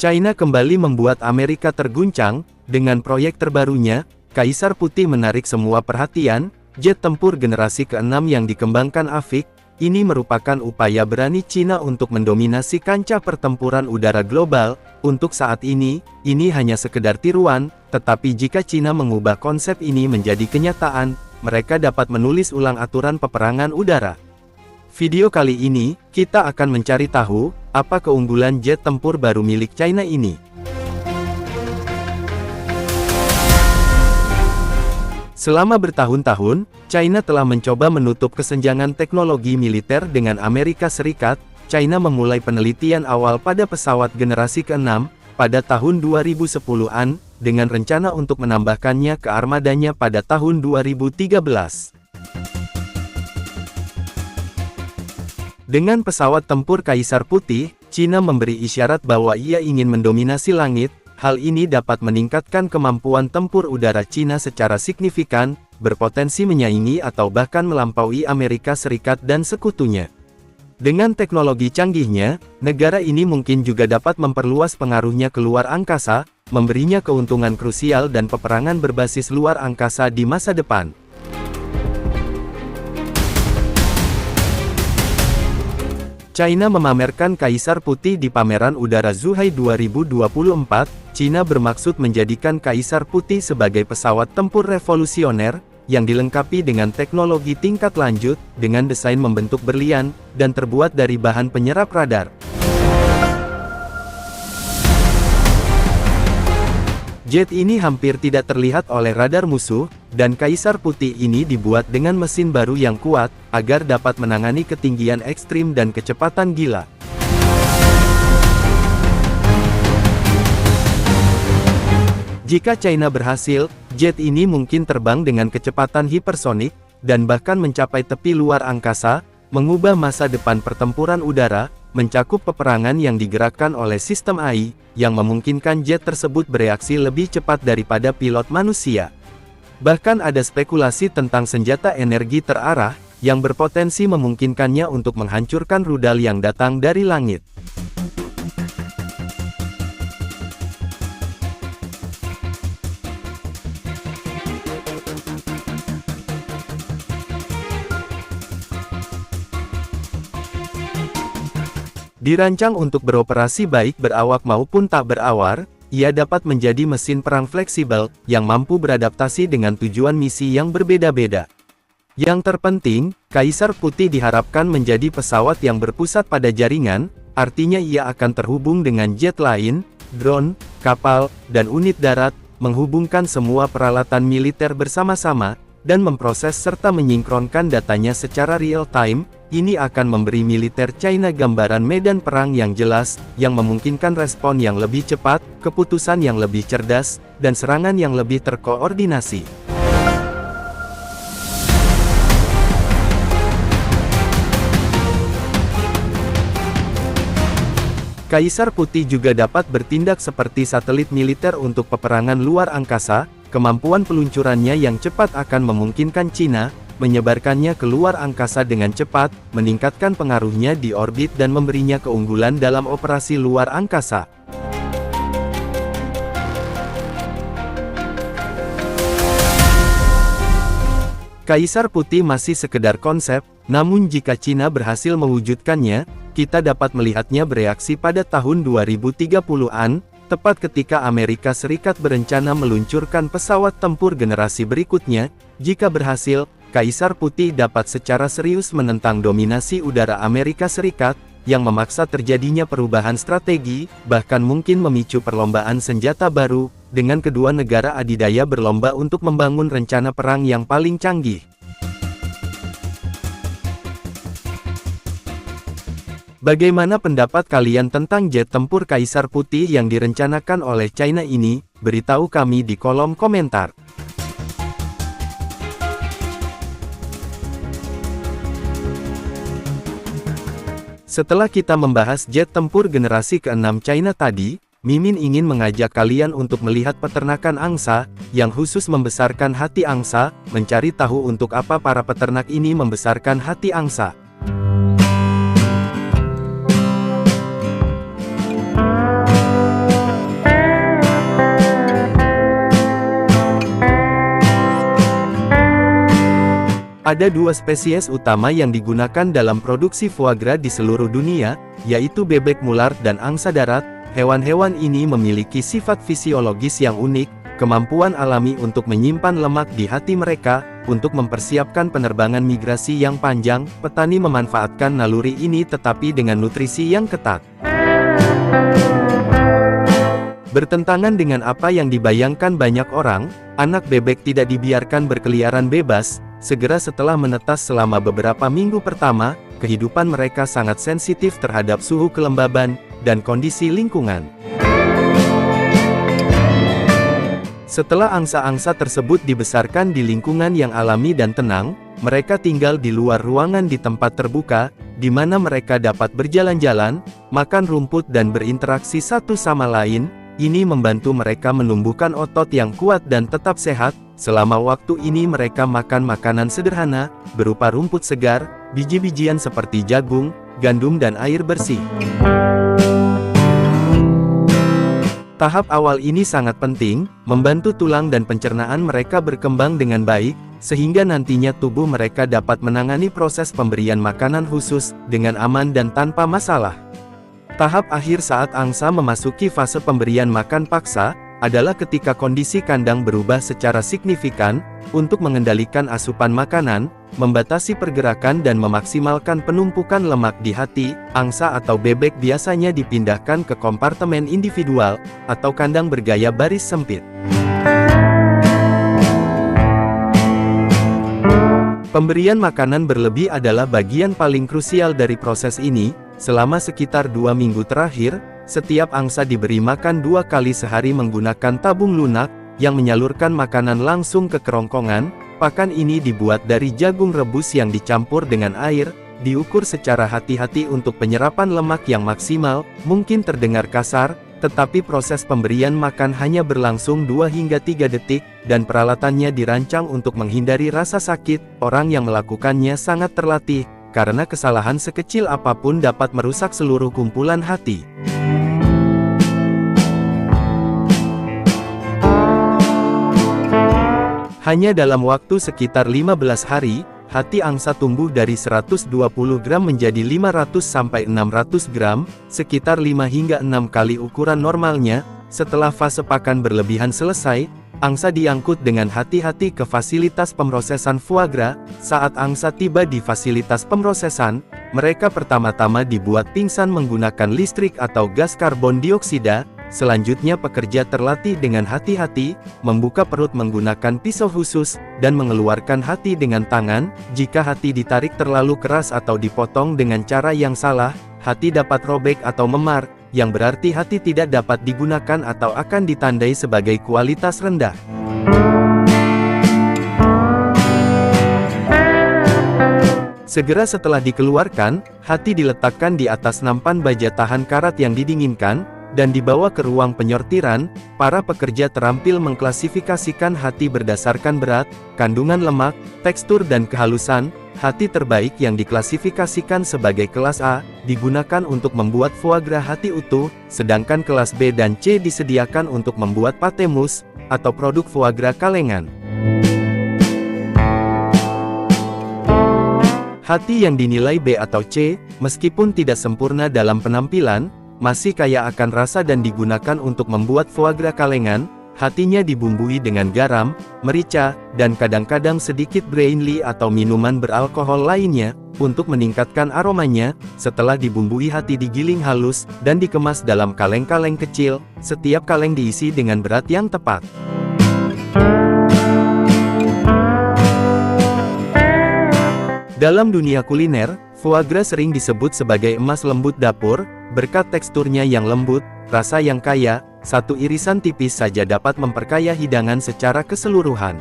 China kembali membuat Amerika terguncang, dengan proyek terbarunya, Kaisar Putih menarik semua perhatian, jet tempur generasi ke-6 yang dikembangkan Avik, ini merupakan upaya berani China untuk mendominasi kancah pertempuran udara global. Untuk saat ini hanya sekedar tiruan, tetapi jika China mengubah konsep ini menjadi kenyataan, mereka dapat menulis ulang aturan peperangan udara. Video kali ini, kita akan mencari tahu, apa keunggulan jet tempur baru milik China ini. Selama bertahun-tahun, China telah mencoba menutup kesenjangan teknologi militer dengan Amerika Serikat. China memulai penelitian awal pada pesawat generasi ke-6, pada tahun 2010-an, dengan rencana untuk menambahkannya ke armadanya pada tahun 2013. Dengan pesawat tempur Kaisar Putih, China memberi isyarat bahwa ia ingin mendominasi langit. Hal ini dapat meningkatkan kemampuan tempur udara China secara signifikan, berpotensi menyaingi atau bahkan melampaui Amerika Serikat dan sekutunya. Dengan teknologi canggihnya, negara ini mungkin juga dapat memperluas pengaruhnya ke luar angkasa, memberinya keuntungan krusial dan peperangan berbasis luar angkasa di masa depan. China memamerkan Kaisar Putih di pameran udara Zhuhai 2024. China bermaksud menjadikan Kaisar Putih sebagai pesawat tempur revolusioner, yang dilengkapi dengan teknologi tingkat lanjut, dengan desain membentuk berlian, dan terbuat dari bahan penyerap radar. Jet ini hampir tidak terlihat oleh radar musuh, dan Kaisar Putih ini dibuat dengan mesin baru yang kuat, agar dapat menangani ketinggian ekstrim dan kecepatan gila. Jika China berhasil, jet ini mungkin terbang dengan kecepatan hipersonik, dan bahkan mencapai tepi luar angkasa, mengubah masa depan pertempuran udara, mencakup peperangan yang digerakkan oleh sistem AI, yang memungkinkan jet tersebut bereaksi lebih cepat daripada pilot manusia. Bahkan ada spekulasi tentang senjata energi terarah, yang berpotensi memungkinkannya untuk menghancurkan rudal yang datang dari langit. Dirancang untuk beroperasi baik berawak maupun tak berawar, ia dapat menjadi mesin perang fleksibel, yang mampu beradaptasi dengan tujuan misi yang berbeda-beda. Yang terpenting, Kaisar Putih diharapkan menjadi pesawat yang berpusat pada jaringan, artinya ia akan terhubung dengan jet lain, drone, kapal, dan unit darat, menghubungkan semua peralatan militer bersama-sama, dan memproses serta menyinkronkan datanya secara real-time. Ini akan memberi militer China gambaran medan perang yang jelas, yang memungkinkan respon yang lebih cepat, keputusan yang lebih cerdas, dan serangan yang lebih terkoordinasi. Kaisar Putih juga dapat bertindak seperti satelit militer untuk peperangan luar angkasa. Kemampuan peluncurannya yang cepat akan memungkinkan China menyebarkannya ke luar angkasa dengan cepat, meningkatkan pengaruhnya di orbit dan memberinya keunggulan dalam operasi luar angkasa. Kaisar Putih masih sekedar konsep, namun jika China berhasil mewujudkannya, kita dapat melihatnya bereaksi pada tahun 2030-an, tepat ketika Amerika Serikat berencana meluncurkan pesawat tempur generasi berikutnya. Jika berhasil, Kaisar Putih dapat secara serius menentang dominasi udara Amerika Serikat, yang memaksa terjadinya perubahan strategi, bahkan mungkin memicu perlombaan senjata baru, dengan kedua negara adidaya berlomba untuk membangun rencana perang yang paling canggih. Bagaimana pendapat kalian tentang jet tempur Kaisar Putih yang direncanakan oleh China ini? Beritahu kami di kolom komentar. Setelah kita membahas jet tempur generasi ke-6 China tadi, Mimin ingin mengajak kalian untuk melihat peternakan angsa, yang khusus membesarkan hati angsa. Mencari tahu untuk apa para peternak ini membesarkan hati angsa. Ada dua spesies utama yang digunakan dalam produksi foie gras di seluruh dunia, yaitu bebek mular dan angsa darat. Hewan-hewan ini memiliki sifat fisiologis yang unik, kemampuan alami untuk menyimpan lemak di hati mereka. Untuk mempersiapkan penerbangan migrasi yang panjang, petani memanfaatkan naluri ini tetapi dengan nutrisi yang ketat. Bertentangan dengan apa yang dibayangkan banyak orang, anak bebek tidak dibiarkan berkeliaran bebas. Segera setelah menetas selama beberapa minggu pertama, kehidupan mereka sangat sensitif terhadap suhu kelembaban dan kondisi lingkungan. Setelah angsa-angsa tersebut dibesarkan di lingkungan yang alami dan tenang, mereka tinggal di luar ruangan di tempat terbuka, di mana mereka dapat berjalan-jalan, makan rumput dan berinteraksi satu sama lain. Ini membantu mereka menumbuhkan otot yang kuat dan tetap sehat. Selama waktu ini mereka makan makanan sederhana, berupa rumput segar, biji-bijian seperti jagung, gandum dan air bersih. Tahap awal ini sangat penting, membantu tulang dan pencernaan mereka berkembang dengan baik, sehingga nantinya tubuh mereka dapat menangani proses pemberian makanan khusus, dengan aman dan tanpa masalah. Tahap akhir saat angsa memasuki fase pemberian makan paksa, adalah ketika kondisi kandang berubah secara signifikan. Untuk mengendalikan asupan makanan, membatasi pergerakan dan memaksimalkan penumpukan lemak di hati, angsa atau bebek biasanya dipindahkan ke kompartemen individual, atau kandang bergaya baris sempit. Pemberian makanan berlebih adalah bagian paling krusial dari proses ini. Selama sekitar 2 minggu terakhir, setiap angsa diberi makan 2 kali sehari menggunakan tabung lunak, yang menyalurkan makanan langsung ke kerongkongan. Pakan ini dibuat dari jagung rebus yang dicampur dengan air, diukur secara hati-hati untuk penyerapan lemak yang maksimal. Mungkin terdengar kasar, tetapi proses pemberian makan hanya berlangsung 2 hingga 3 detik, dan peralatannya dirancang untuk menghindari rasa sakit. Orang yang melakukannya sangat terlatih, karena kesalahan sekecil apapun dapat merusak seluruh kumpulan hati. Hanya dalam waktu sekitar 15 hari, hati angsa tumbuh dari 120 gram menjadi 500-600 gram, sekitar 5 hingga 6 kali ukuran normalnya. Setelah fase pakan berlebihan selesai, angsa diangkut dengan hati-hati ke fasilitas pemrosesan foie gras. Saat angsa tiba di fasilitas pemrosesan, mereka pertama-tama dibuat pingsan menggunakan listrik atau gas karbon dioksida. Selanjutnya pekerja terlatih dengan hati-hati, membuka perut menggunakan pisau khusus, dan mengeluarkan hati dengan tangan. Jika hati ditarik terlalu keras atau dipotong dengan cara yang salah, hati dapat robek atau memar, yang berarti hati tidak dapat digunakan atau akan ditandai sebagai kualitas rendah. Segera setelah dikeluarkan, hati diletakkan di atas nampan baja tahan karat yang didinginkan, dan dibawa ke ruang penyortiran. Para pekerja terampil mengklasifikasikan hati berdasarkan berat, kandungan lemak, tekstur dan kehalusan. Hati terbaik yang diklasifikasikan sebagai kelas A, digunakan untuk membuat foie gras hati utuh, sedangkan kelas B dan C disediakan untuk membuat pate mousse, atau produk foie gras kalengan. Hati yang dinilai B atau C, meskipun tidak sempurna dalam penampilan, masih kaya akan rasa dan digunakan untuk membuat foie gras kalengan. Hatinya dibumbui dengan garam, merica, dan kadang-kadang sedikit brandy atau minuman beralkohol lainnya, untuk meningkatkan aromanya. Setelah dibumbui, hati digiling halus, dan dikemas dalam kaleng-kaleng kecil. Setiap kaleng diisi dengan berat yang tepat. Dalam dunia kuliner, foie gras sering disebut sebagai emas lembut dapur, berkat teksturnya yang lembut, rasa yang kaya. Satu irisan tipis saja dapat memperkaya hidangan secara keseluruhan.